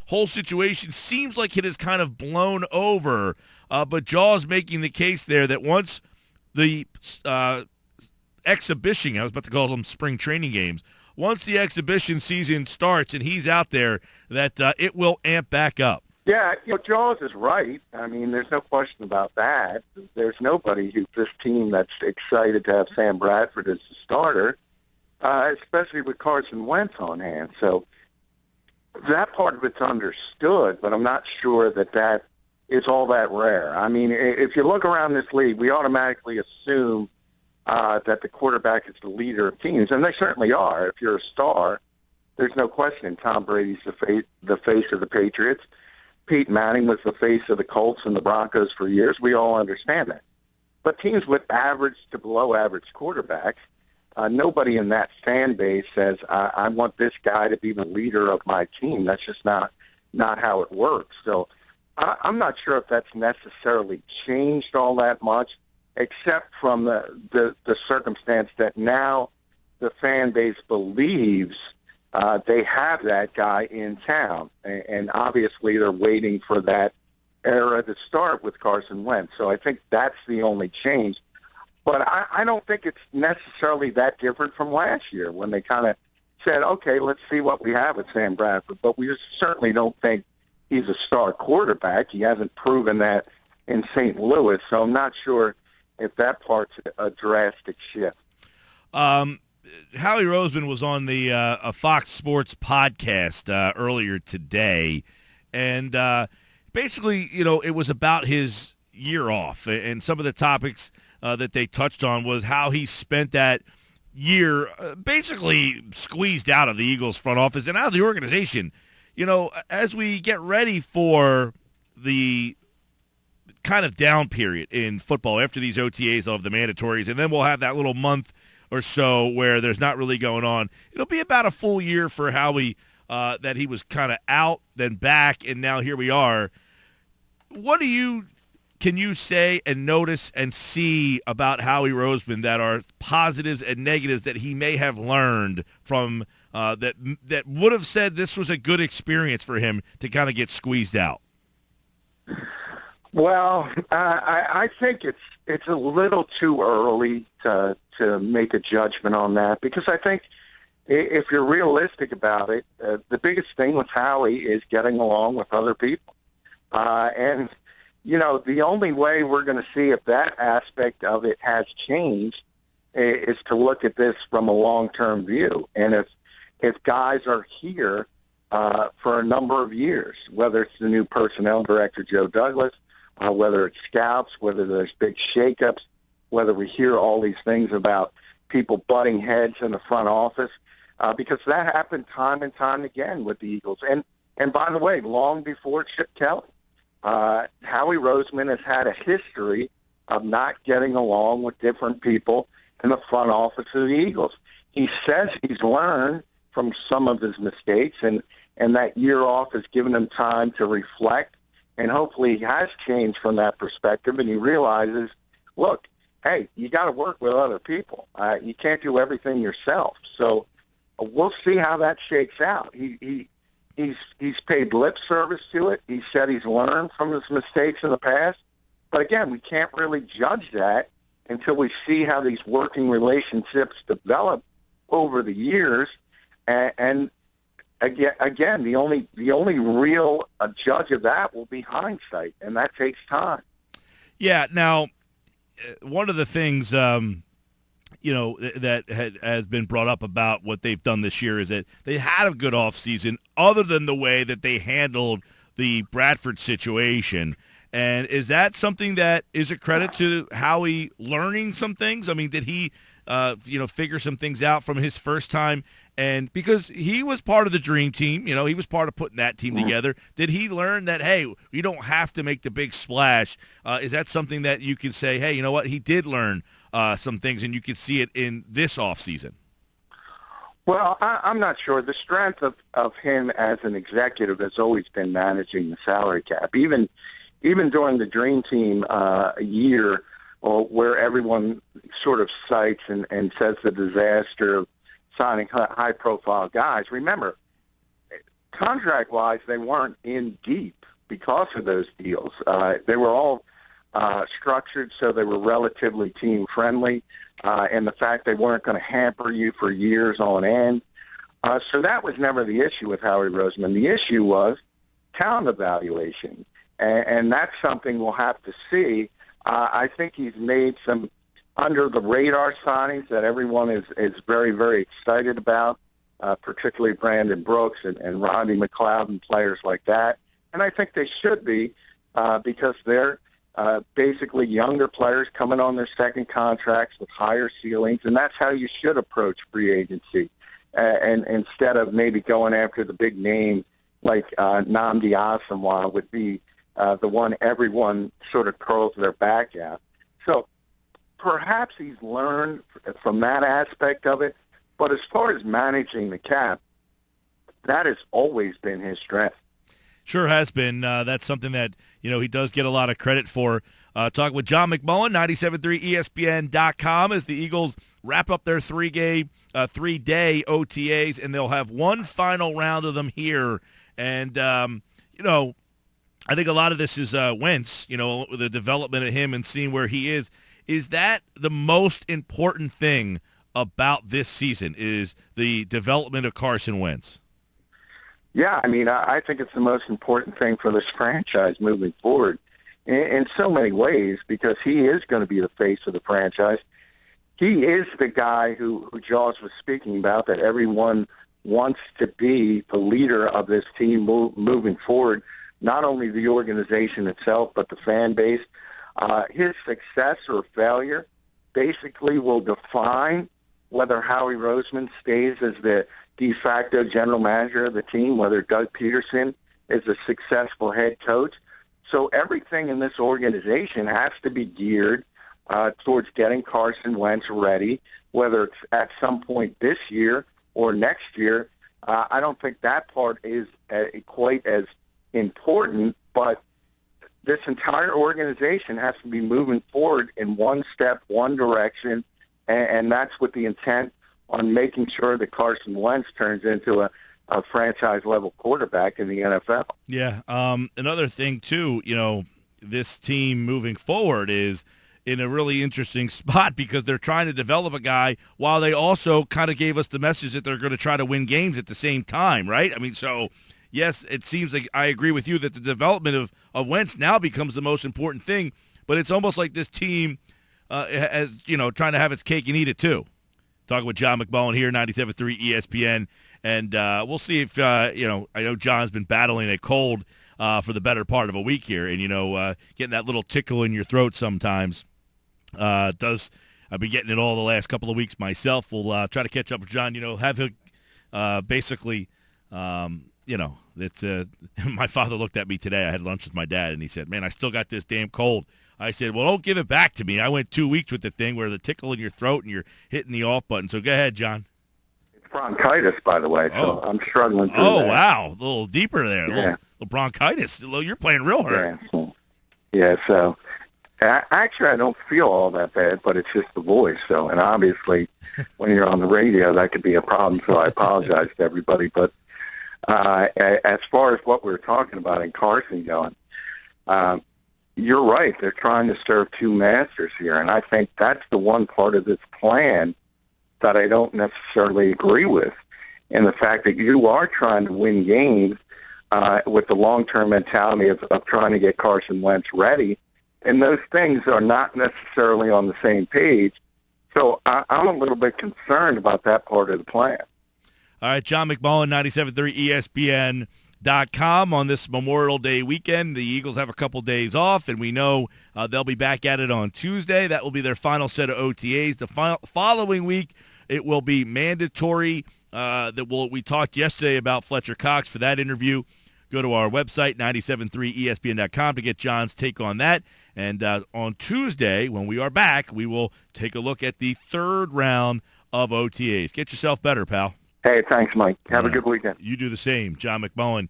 whole situation seems like it has kind of blown over. But Jaw's making the case there that once the exhibition, I was about to call them spring training games, once the exhibition season starts and he's out there, that it will amp back up. Yeah, Jaws is right. I mean, there's no question about that. There's nobody who's this team that's excited to have Sam Bradford as the starter, especially with Carson Wentz on hand. So that part of it's understood, but I'm not sure that is all that rare. I mean, if you look around this league, we automatically assume that the quarterback is the leader of teams, and they certainly are. If you're a star, there's no question Tom Brady's the face of the Patriots. Peyton Manning was the face of the Colts and the Broncos for years. We all understand that. But teams with average to below average quarterbacks, nobody in that fan base says, I want this guy to be the leader of my team. That's just not how it works. So I'm not sure if that's necessarily changed all that much, except from the circumstance that now the fan base believes they have that guy in town, and obviously they're waiting for that era to start with Carson Wentz. So I think that's the only change. But I don't think it's necessarily that different from last year when they kind of said, okay, let's see what we have with Sam Bradford. But we certainly don't think he's a star quarterback. He hasn't proven that in St. Louis, so I'm not sure if that part's a drastic shift. Howie Roseman was on the a Fox Sports podcast earlier today, and basically, it was about his year off, and some of the topics that they touched on was how he spent that year basically squeezed out of the Eagles front office and out of the organization. As we get ready for the kind of down period in football after these OTAs, they'll have the mandatories, and then we'll have that little month or so where there's not really going on. It'll be about a full year for Howie that he was kind of out, then back, and now here we are. What can you say and notice and see about Howie Roseman that are positives and negatives that he may have learned from that would have said this was a good experience for him to kind of get squeezed out? Well, I think it's a little too early to make a judgment on that, because I think if you're realistic about it, the biggest thing with Howie is getting along with other people. And, the only way we're going to see if that aspect of it has changed is to look at this from a long-term view. And if guys are here for a number of years, whether it's the new personnel director, Joe Douglas, whether it's scouts, whether there's big shakeups, whether we hear all these things about people butting heads in the front office, because that happened time and time again with the Eagles. And by the way, long before Chip Kelly, Howie Roseman has had a history of not getting along with different people in the front office of the Eagles. He says he's learned from some of his mistakes, and that year off has given him time to reflect, and hopefully he has changed from that perspective, and he realizes, look, hey, you got to work with other people. You can't do everything yourself. So we'll see how that shakes out. He's paid lip service to it. He said he's learned from his mistakes in the past. But again, we can't really judge that until we see how these working relationships develop over the years. And again, the only real judge of that will be hindsight, and that takes time. Yeah. Now, one of the things that has been brought up about what they've done this year is that they had a good offseason other than the way that they handled the Bradford situation. And is that something that is a credit to Howie learning some things? I mean, did he, figure some things out from his first time? And because he was part of the dream team, he was part of putting that team together. Did he learn that, hey, you don't have to make the big splash? Is that something that you can say, hey, you know what, he did learn some things, and you can see it in this offseason? Well, I'm not sure. The strength of him as an executive has always been managing the salary cap. Even during the Dream Team year, where everyone sort of cites and says the disaster of signing high-profile guys. Remember, contract-wise, they weren't in deep because of those deals. They were all structured so they were relatively team-friendly, and the fact they weren't going to hamper you for years on end. So that was never the issue with Howie Roseman. The issue was talent evaluation, and that's something we'll have to see. I think he's made some under-the-radar signings that everyone is very, very excited about, particularly Brandon Brooks and Rodney McLeod and players like that. And I think they should be because they're basically younger players coming on their second contracts with higher ceilings, and that's how you should approach free agency. And instead of maybe going after the big name like Nnamdi Asomugha would be the one everyone sort of curls their back at. So perhaps he's learned from that aspect of it. But as far as managing the cap, that has always been his strength. Sure has been. That's something that, he does get a lot of credit for. Talking with John McMullen, 97.3 ESPN.com, as the Eagles wrap up their three-day OTAs, and they'll have one final round of them here. And, I think a lot of this is Wentz, the development of him and seeing where he is. Is that the most important thing about this season, is the development of Carson Wentz? Yeah, I think it's the most important thing for this franchise moving forward in so many ways, because he is going to be the face of the franchise. He is the guy who Jaws was speaking about, that everyone wants to be the leader of this team moving forward, not only the organization itself, but the fan base. His success or failure basically will define whether Howie Roseman stays as the de facto general manager of the team, whether Doug Peterson is a successful head coach. So everything in this organization has to be geared towards getting Carson Wentz ready, whether it's at some point this year or next year. I don't think that part is quite as important, but this entire organization has to be moving forward in one step, one direction, and that's with the intent on making sure that Carson Wentz turns into a franchise-level quarterback in the NFL. Yeah. Another thing, too, this team moving forward is in a really interesting spot because they're trying to develop a guy while they also kind of gave us the message that they're going to try to win games at the same time, right? So, yes, it seems like I agree with you that the development of Wentz now becomes the most important thing, but it's almost like this team has, trying to have its cake and eat it too. Talking with John McMullen here, 97.3 ESPN, and we'll see if, I know John's been battling a cold for the better part of a week here, and, getting that little tickle in your throat sometimes I've been getting it all the last couple of weeks myself. We'll try to catch up with John, have him basically, it's my father looked at me today. I had lunch with my dad, and he said, man, I still got this damn cold. I said, well, don't give it back to me. I went 2 weeks with the thing where the tickle in your throat and you're hitting the off button. So go ahead, John. It's bronchitis, by the way, so I'm struggling through that. Wow. A little deeper there. Yeah. A little bronchitis. You're playing real hurt. Yeah, so actually I don't feel all that bad, but it's just the voice. So, and obviously when you're on the radio, that could be a problem, so I apologize to everybody. But as far as what we were talking about in Carson going, you're right. They're trying to serve two masters here, and I think that's the one part of this plan that I don't necessarily agree with, in the fact that you are trying to win games with the long-term mentality of trying to get Carson Wentz ready, and those things are not necessarily on the same page. So I'm a little bit concerned about that part of the plan. All right, John McMullen, 97.3 ESPN.com on this Memorial Day weekend. The Eagles have a couple days off, and we know they'll be back at it on Tuesday. That will be their final set of OTAs. The following week, it will be mandatory. We talked yesterday about Fletcher Cox for that interview. Go to our website, 97.3ESPN.com, to get John's take on that. And on Tuesday, when we are back, we will take a look at the third round of OTAs. Get yourself better, pal. Hey, thanks, Mike. Have a good weekend. You do the same. John McMullen.